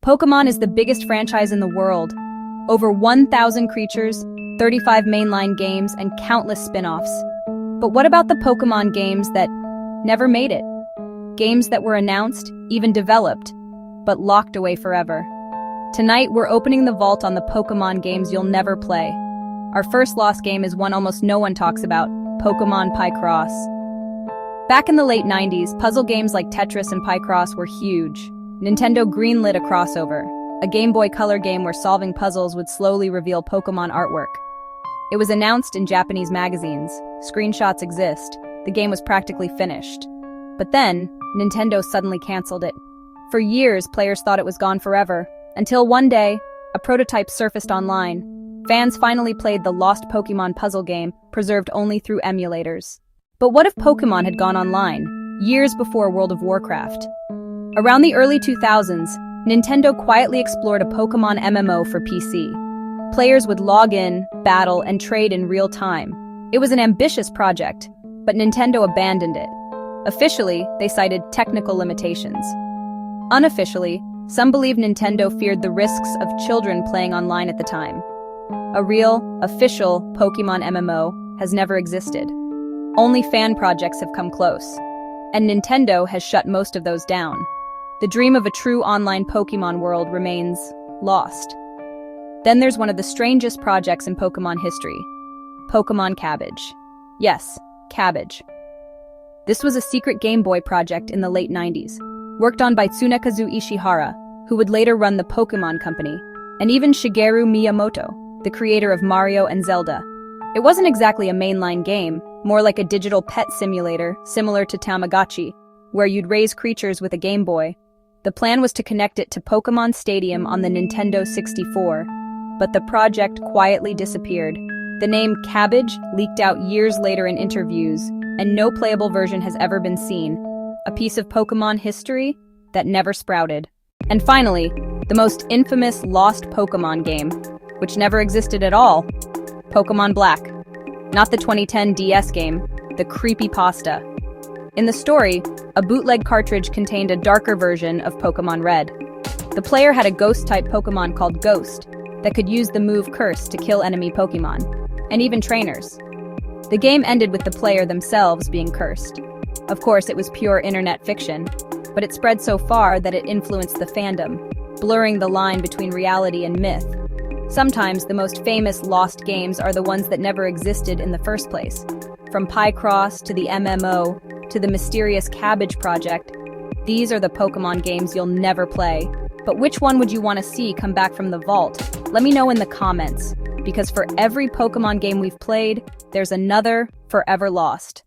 Pokémon is the biggest franchise in the world. Over 1,000 creatures, 35 mainline games, and countless spin-offs. But what about the Pokémon games that never made it? Games that were announced, even developed, but locked away forever. Tonight, we're opening the vault on the Pokémon games you'll never play. Our first lost game is one almost no one talks about, Pokémon Picross. Back in the late 90s, puzzle games like Tetris and Picross were huge. Nintendo greenlit a crossover, a Game Boy Color game where solving puzzles would slowly reveal Pokémon artwork. It was announced in Japanese magazines. Screenshots exist. The game was practically finished. But then, Nintendo suddenly canceled it. For years, players thought it was gone forever, until one day, a prototype surfaced online. Fans finally played the lost Pokémon puzzle game, preserved only through emulators. But what if Pokémon had gone online, years before World of Warcraft? Around the early 2000s, Nintendo quietly explored a Pokémon MMO for PC. Players would log in, battle, and trade in real time. It was an ambitious project, but Nintendo abandoned it. Officially, they cited technical limitations. Unofficially, some believe Nintendo feared the risks of children playing online at the time. A real, official Pokémon MMO has never existed. Only fan projects have come close, and Nintendo has shut most of those down. The dream of a true online Pokémon world remains lost. Then there's one of the strangest projects in Pokémon history, Pokémon Cabbage. Yes, Cabbage. This was a secret Game Boy project in the late 90s, worked on by Tsunekazu Ishihara, who would later run the Pokémon Company, and even Shigeru Miyamoto, the creator of Mario and Zelda. It wasn't exactly a mainline game, more like a digital pet simulator, similar to Tamagotchi, where you'd raise creatures with a Game Boy. The plan was to connect it to Pokémon Stadium on the Nintendo 64, but the project quietly disappeared. The name Cabbage leaked out years later in interviews, and no playable version has ever been seen. A piece of Pokémon history that never sprouted. And finally, the most infamous lost Pokémon game, which never existed at all, Pokémon Black. Not the 2010 DS game, the creepypasta. In the story, a bootleg cartridge contained a darker version of Pokémon Red. The player had a ghost-type Pokémon called Ghost that could use the move Curse to kill enemy Pokémon, and even trainers. The game ended with the player themselves being cursed. Of course, it was pure internet fiction, but it spread so far that it influenced the fandom, blurring the line between reality and myth. Sometimes the most famous lost games are the ones that never existed in the first place. From Picross to the MMO to the mysterious Cabbage project, these are the Pokémon games you'll never play. But which one would you want to see come back from the vault? Let me know in the comments, because for every Pokémon game we've played, there's another forever lost.